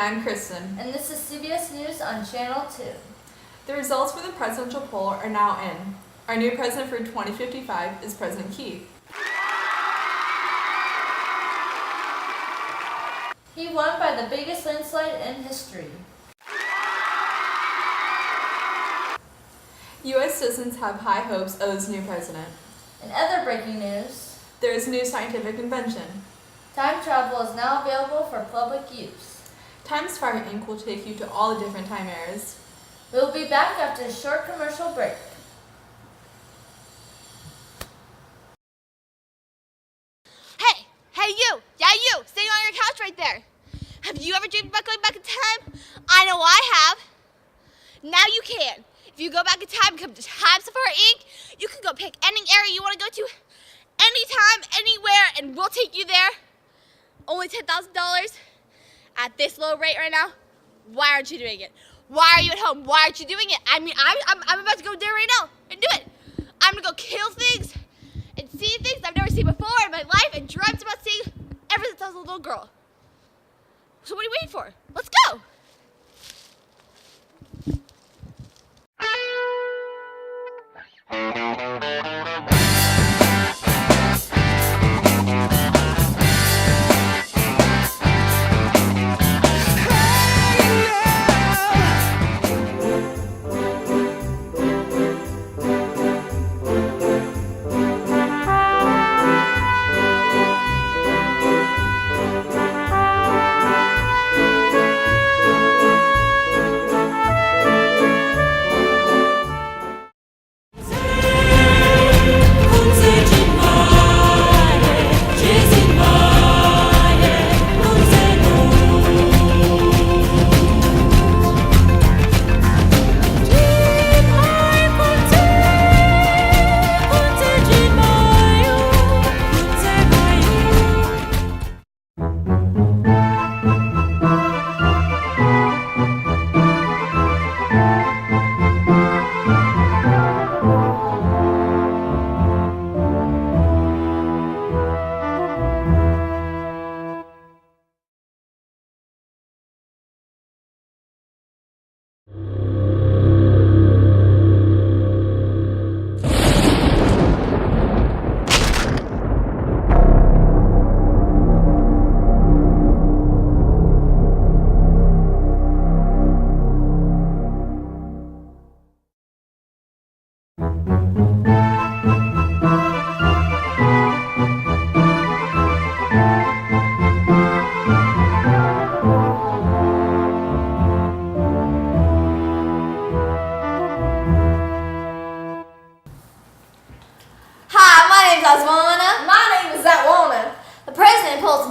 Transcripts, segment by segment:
I'm Kristen. And this is CBS News on Channel 2. The results for the presidential poll are now in. Our new president for 2055 is President Keith. He won by the biggest landslide in history. U.S. citizens have high hopes of this new president. In other breaking news, there is a new scientific invention. Time travel is now available for public use. Time Safari Inc. will take you to all the different time eras. We'll be back after a short commercial break. Hey you! Yeah, you! Sitting on your couch right there. Have you ever dreamed about going back in time? I know I have. Now you can. If you go back in time and come to Time Safari Inc., you can go pick any area you want to go to, anytime, anywhere, and we'll take you there. Only $10,000 at this low rate right now. Why aren't you doing it? Why are you at home? Why aren't you doing it? I mean, I'm about to go there right now and do it. I'm gonna go kill things and see things I've never seen before in my life and dreamt about seeing ever since I was a little girl. So what are you waiting for? Let's go.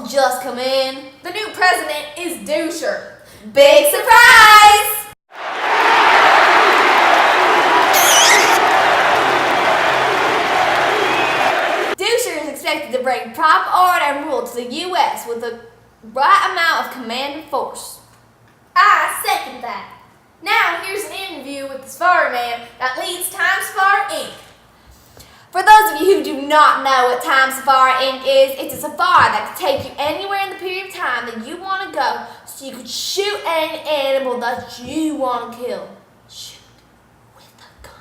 Just come in. The new president is Doucher. Big surprise! Doucher is expected to bring proper order and rule to the U.S. with the right amount of command and force. I second that. Now here's an interview with the Safari Man that leads Time Safari Inc. For those of you who do not know what Time Safari Inc. is, it's a safari that can take you anywhere in the period of time that you want to go so you can shoot any animal that you want to kill. Shoot with a gun.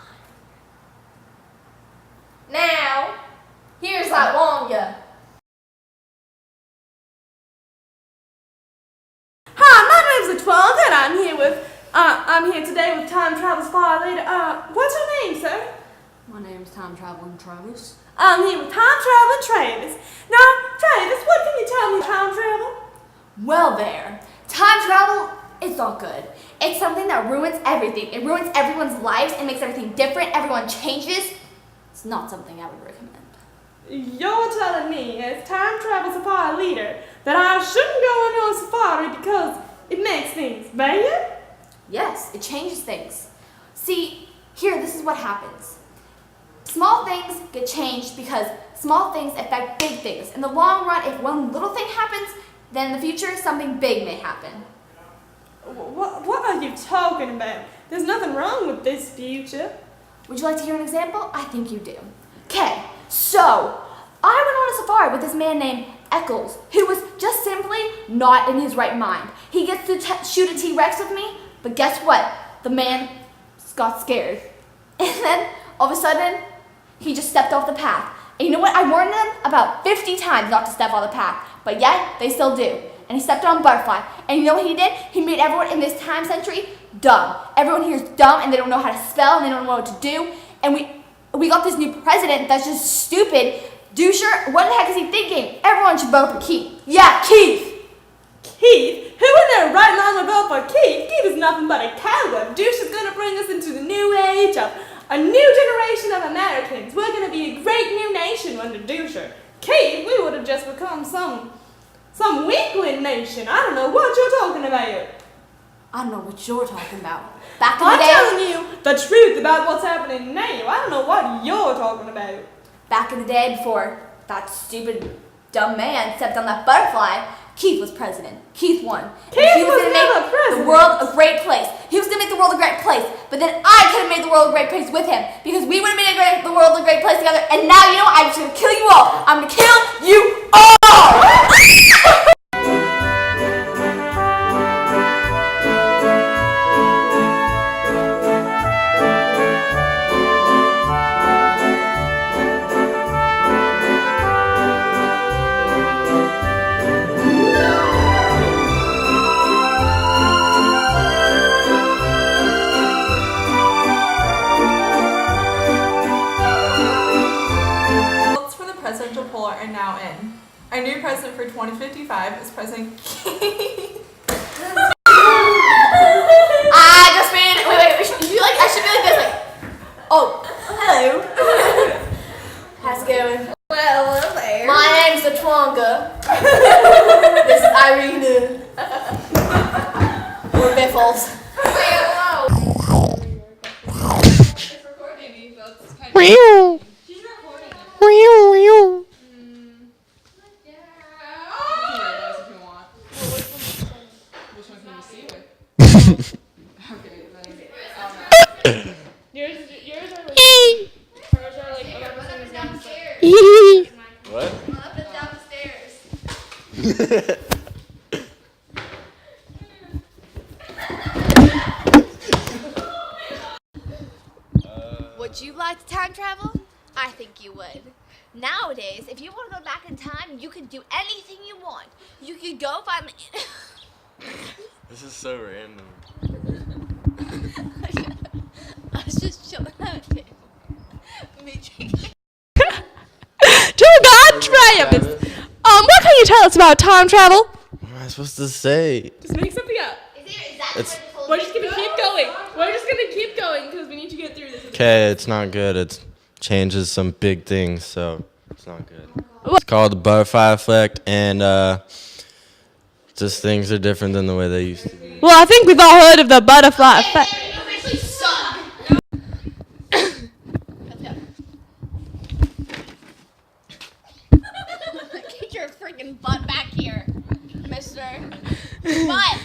Now, here's Wonga. Hi, my name's Latwanda and I'm here today with Time Travel Safari Leader. What's your name, sir? My name's Time Traveling Travis. I'm here with Time Traveling Travis. Now, Travis, what can you tell me about time travel? Well there, time travel is not good. It's something that ruins everything. It ruins everyone's lives and makes everything different. Everyone changes. It's not something I would recommend. You're telling me, as Time Travel Safari Leader, that I shouldn't go on your safari because it makes things bad? Yes, it changes things. See, here, this is what happens. Small things get changed because small things affect big things. In the long run, if one little thing happens, then in the future, something big may happen. What are you talking about? There's nothing wrong with this future. Would you like to hear an example? I think you do. Okay, so I went on a safari with this man named Eccles, who was just simply not in his right mind. He gets to shoot a T-Rex with me, but guess what? The man got scared. And then, all of a sudden, he just stepped off the path. And you know what? I warned them about 50 times not to step on the path, but yet they still do. And he stepped on a butterfly. And you know what he did? He made everyone in this time century dumb. Everyone here is dumb, and they don't know how to spell, and they don't know what to do. And we got this new president that's just stupid. Doucher, what the heck is he thinking? Everyone should vote for Keith. Yeah, Keith. Keith? Who in their right mind would vote for Keith? Keith is nothing but a coward. Douche is going to bring us into the new age of a new generation of Americans. We're going to be a great new nation under Doucher. Keith, we would have just become some weakling nation. I don't know what you're talking about. I don't know what you're talking about. Back in the I'm day, telling you the truth about what's happening now. I don't know what you're talking about. back in the day before that stupid dumb man stepped on that butterfly, Keith was president. Keith won. Keith he was was gonna never make president. the world a great place. He was gonna make the world a great place. But then I could have made the world a great place with him, because we would have made the world a great place together. And now you know what? I'm just gonna kill you all. I'm gonna kill you all. Presidential poll are now in. Our new president for 2055 is President Keith. I just made it. Wait. I should be like this. Like, oh, hello. How's it going? Well, hello there. My name's Atwanga. This is Irina. We're Biffles. Yours are like hers are like What? Up and down the stairs. Would you like to time travel? I think you would. Nowadays, if you want to go back in time, you can do anything you want. You could go find the... This is so random. I was just chilling out there. Dear God, Travis. What can you tell us about time travel? What am I supposed to say? Just make something up. It's We're just gonna keep going. We're just gonna keep going because we need to get through this. okay. It's not good. It changes some big things, so it's not good. It's called the butterfly effect, and just things are different than the way they used to be. Well, I think we've all heard of the butterfly effect. You suck. Get your freaking butt back here, mister. Butt.